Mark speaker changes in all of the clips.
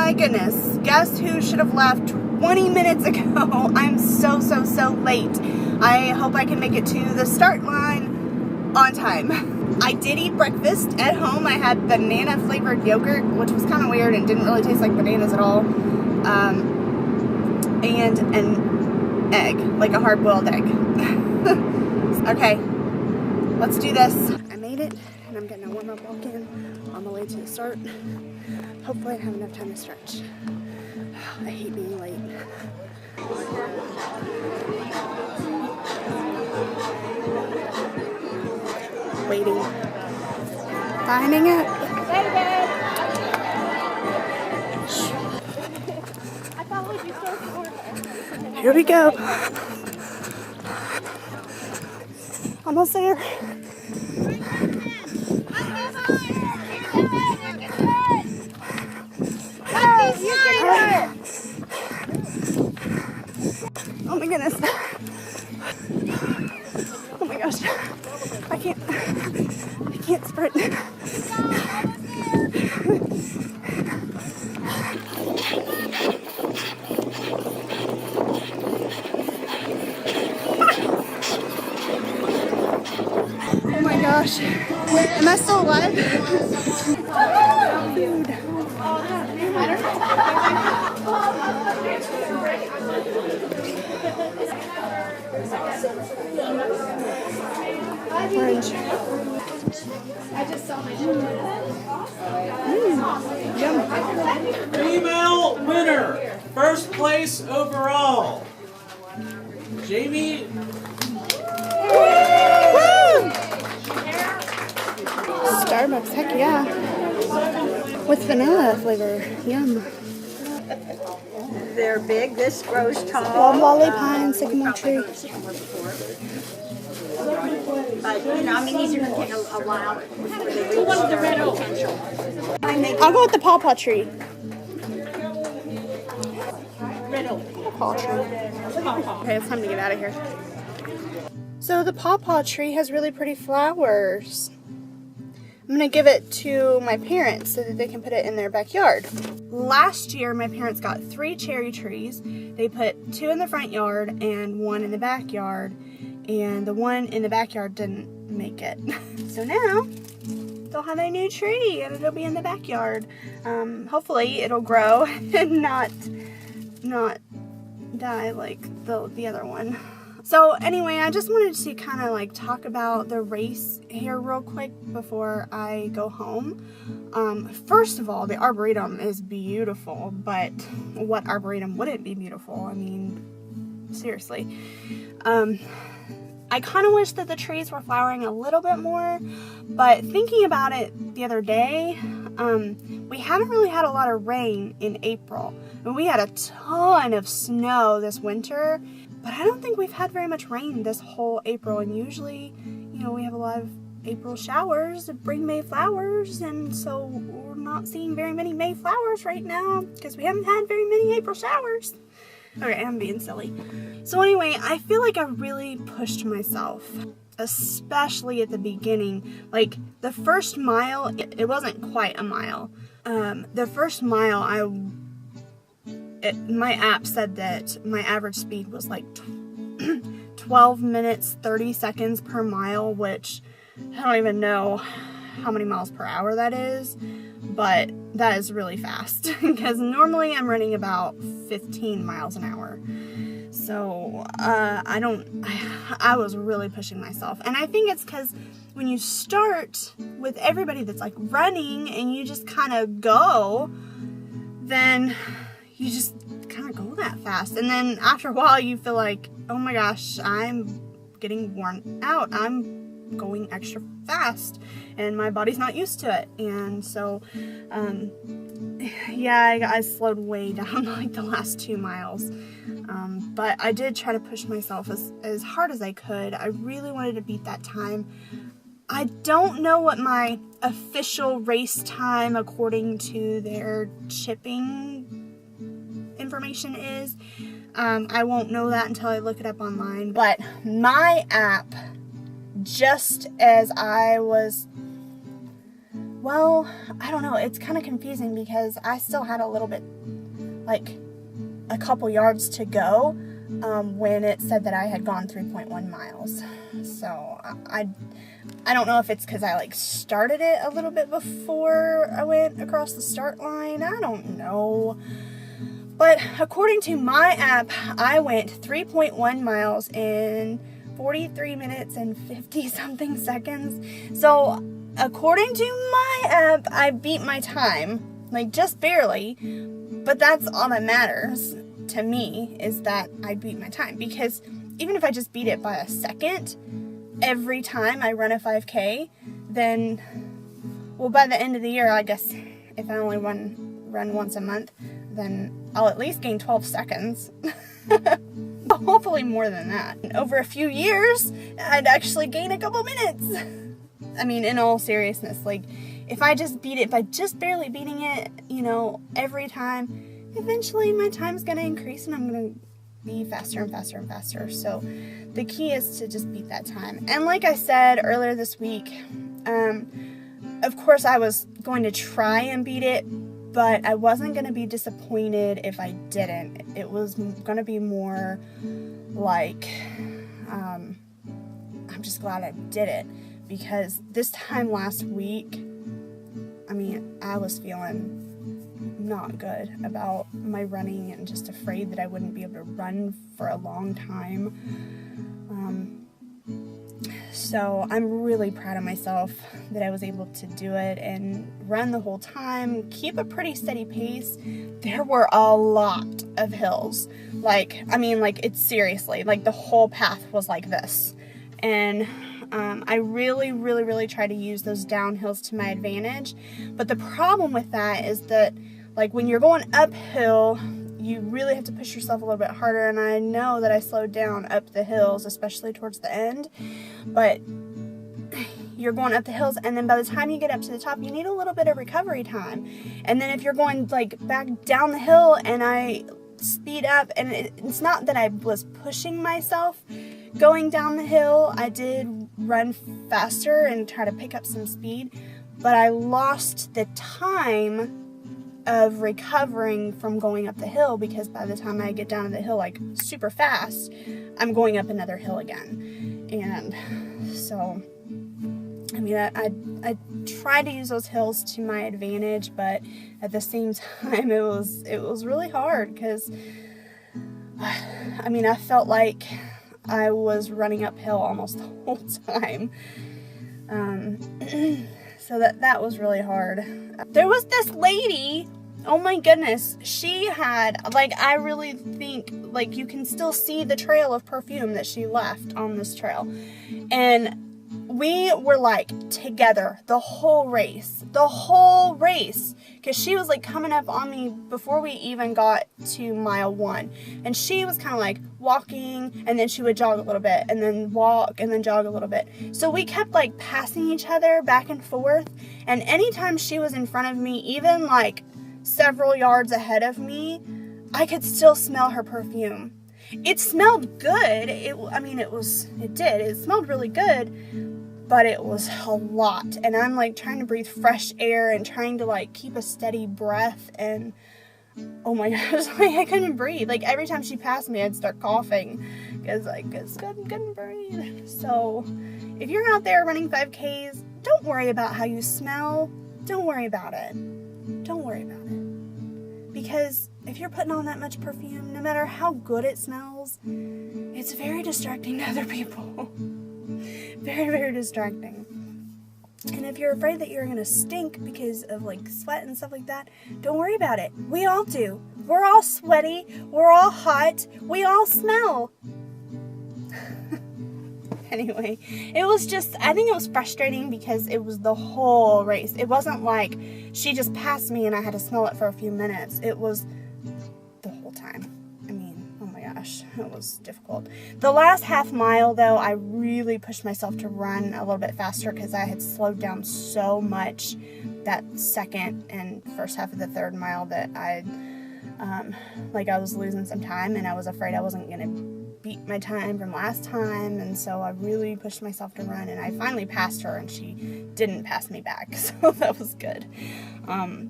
Speaker 1: my goodness, guess who should have left 20 minutes ago? I'm so late. I hope I can make it to the start line on time. I did eat breakfast at home. I had banana flavored yogurt, which was kind of weird and didn't really taste like bananas at all. And an egg, like a hard-boiled egg. Okay, let's do this. I made it, and I'm getting a warm-up walk-in on the way to the start. Hopefully I have enough time to stretch. I hate being late. Waiting. Finding it. Here we go. Almost there. Oh my goodness. Oh my gosh. I can't sprint. Oh my gosh. Am I still alive? Dude. Orange. I just saw my yum.
Speaker 2: Female winner, first place overall, Jamie.
Speaker 1: Starbucks, heck yeah. With vanilla flavor, yum.
Speaker 3: They're big. This grows tall.
Speaker 1: Lollipop pine, sycamore tree.
Speaker 3: But, you know, I mean, these are going to take a while before they reach their potential.
Speaker 1: I'll go with the pawpaw tree.
Speaker 3: Pawpaw tree.
Speaker 1: Okay, it's time to get out of here. So the pawpaw tree has really pretty flowers. I'm gonna give it to my parents so that they can put it in their backyard. Last year, my parents got 3 cherry trees. They put 2 in the front yard and 1 in the backyard. And the one in the backyard didn't make it. So now, they'll have a new tree and it'll be in the backyard. Hopefully it'll grow and not die like the other one. So anyway, I just wanted to kind of like talk about the race here real quick before I go home. First of all, the Arboretum is beautiful, but what Arboretum wouldn't be beautiful? I mean, seriously. I kind of wish that the trees were flowering a little bit more, but thinking about it the other day, we haven't really had a lot of rain in April. I mean, we had a ton of snow this winter, but I don't think we've had very much rain this whole April, and usually, you know, we have a lot of April showers that bring May flowers, and so we're not seeing very many May flowers right now because we haven't had very many April showers. Okay, I'm being silly. So anyway, I feel like I really pushed myself, especially at the beginning. Like, the first mile, it wasn't quite a mile. The first mile, my app said that my average speed was like 12 minutes, 30 seconds per mile, which I don't even know how many miles per hour that is, but that is really fast because normally I'm running about 15 miles an hour. So I was really pushing myself, and I think it's because when you start with everybody that's like running and you just kind of go, then you just kind of go that fast, and then after a while you feel like, oh my gosh, I'm getting worn out, I'm going extra fast and my body's not used to it. And so yeah, I slowed way down like the last 2 miles, but I did try to push myself as hard as I could. I really wanted to beat that time. I don't know what my official race time according to their shipping information is. I won't know that until I look it up online, but my app, just as I was Well, I don't know. It's kind of confusing because I still had a little bit, like a couple yards to go when it said that I had gone 3.1 miles. So I don't know if it's because I like started it a little bit before I went across the start line. I don't know. But according to my app, I went 3.1 miles in 43 minutes and 50 something seconds. So according to my app, I beat my time, like just barely, but that's all that matters to me, is that I beat my time, because even if I just beat it by a second every time I run a 5K, then, well, by the end of the year, I guess if I only run once a month, then I'll at least gain 12 seconds. Hopefully more than that. Over a few years, I'd actually gain a couple minutes. I mean, in all seriousness, like, if I just beat it by just barely beating it, you know, every time, eventually my time's going to increase and I'm going to be faster and faster and faster. So the key is to just beat that time. And like I said earlier this week, of course I was going to try and beat it, but I wasn't going to be disappointed if I didn't. It was going to be more like, I'm just glad I did it. Because this time last week, I mean, I was feeling not good about my running and just afraid that I wouldn't be able to run for a long time. So I'm really proud of myself that I was able to do it and run the whole time, keep a pretty steady pace. There were a lot of hills. Like, I mean, like, it's seriously, like, the whole path was like this. And I really try to use those downhills to my advantage. But the problem with that is that, like, when you're going uphill, you really have to push yourself a little bit harder. And I know that I slowed down up the hills, especially towards the end. But you're going up the hills, and then by the time you get up to the top, you need a little bit of recovery time. And then if you're going, like, back down the hill and I speed up, and it's not that I was pushing myself going down the hill, I did run faster and try to pick up some speed, but I lost the time of recovering from going up the hill, because by the time I get down to the hill, like, super fast, I'm going up another hill again. And so, I mean, I tried to use those hills to my advantage, but at the same time, it was really hard, because, I mean, I felt like I was running uphill almost the whole time. So that was really hard. There was this lady, oh my goodness, she had, like, I really think, like, you can still see the trail of perfume that she left on this trail. And we were, like, together the whole race, because she was, like, coming up on me before we even got to mile 1, and she was kind of like walking, and then she would jog a little bit, and then walk, and then jog a little bit. So we kept, like, passing each other back and forth, and anytime she was in front of me, even, like, several yards ahead of me, I could still smell her perfume. It smelled good. It smelled really good, but it was a lot. And I'm, like, trying to breathe fresh air and trying to, like, keep a steady breath, and oh my gosh, like, I couldn't breathe. Like, every time she passed me, I'd start coughing because I couldn't breathe. So if you're out there running 5Ks, don't worry about how you smell. Don't worry about it. Don't worry about it. Because if you're putting on that much perfume, no matter how good it smells, it's very distracting to other people. Very distracting. And if you're afraid that you're going to stink because of, like, sweat and stuff like that, don't worry about it. We all do. We're all sweaty. We're all hot. We all smell. Anyway, it was just, I think it was frustrating because it was the whole race. It wasn't like she just passed me and I had to smell it for a few minutes. It was the whole time. I mean, oh my gosh, it was difficult. The last half mile, though, I really pushed myself to run a little bit faster because I had slowed down so much that second and first half of the third mile that I was losing some time, and I was afraid I wasn't going to beat my time from last time, and so I really pushed myself to run, and I finally passed her, and she didn't pass me back, so that was good. I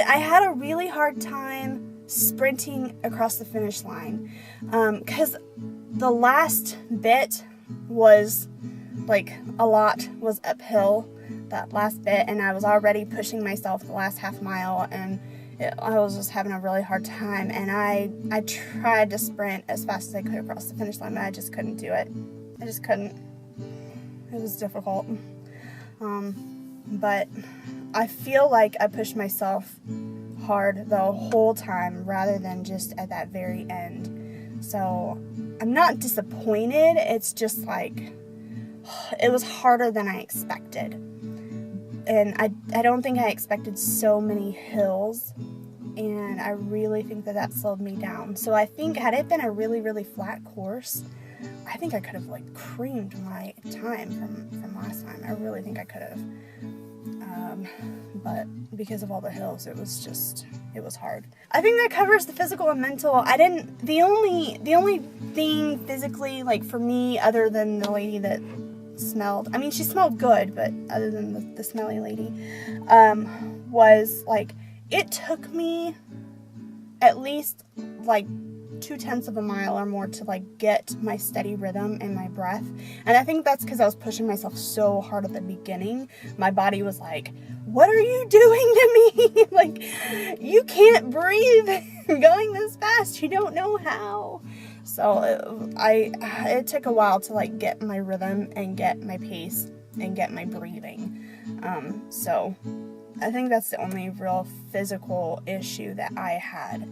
Speaker 1: had a really hard time sprinting across the finish line, because the last bit was, like, a lot was uphill, that last bit, and I was already pushing myself the last half mile, and I was just having a really hard time, and I tried to sprint as fast as I could across the finish line, but I just couldn't do it. I just couldn't. It was difficult. But I feel like I pushed myself hard the whole time rather than just at that very end. So I'm not disappointed. It's just like, it was harder than I expected. And I don't think I expected so many hills, and I really think that slowed me down. So I think had it been a really, really flat course, I think I could have, like, creamed my time from last time. I really think I could have. But because of all the hills, it was hard. I think that covers the physical and mental. The only thing physically, like, for me, other than the lady that smelled, I mean, she smelled good, but other than the smelly lady, was, like, it took me at least, like, 2/10 of a mile or more to, like, get my steady rhythm and my breath. And I think that's because I was pushing myself so hard at the beginning. My body was like, what are you doing to me? Like, you can't breathe going this fast. You don't know how. So it took a while to, like, get my rhythm and get my pace and get my breathing. So I think that's the only real physical issue that I had.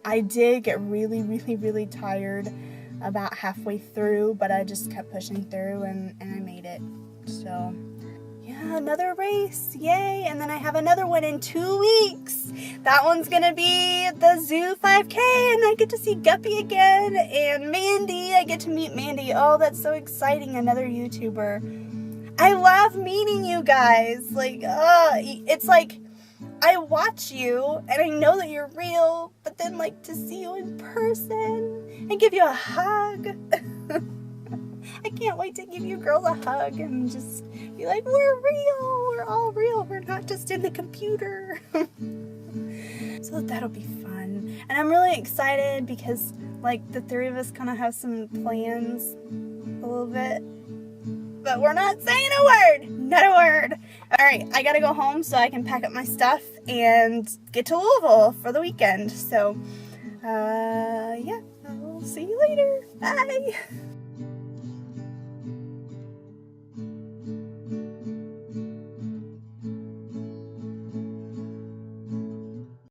Speaker 1: I did get really, really, really tired about halfway through, but I just kept pushing through, and I made it. So yeah, another race, yay! And then I have another one in 2 weeks. That one's gonna be the Zoo 5K, and I get to see Guppy again, and Mandy. I get to meet Mandy. Oh, that's so exciting! Another YouTuber. I love meeting you guys. Like, it's like, I watch you, and I know that you're real, but then, like, to see you in person and give you a hug. I can't wait to give you girls a hug and just be like, we're real, we're all real, we're not just in the computer. So that'll be fun. And I'm really excited because, like, the three of us kind of have some plans a little bit. But we're not saying a word. Not a word. Alright, I gotta go home so I can pack up my stuff and get to Louisville for the weekend. So, yeah, I'll see you later. Bye.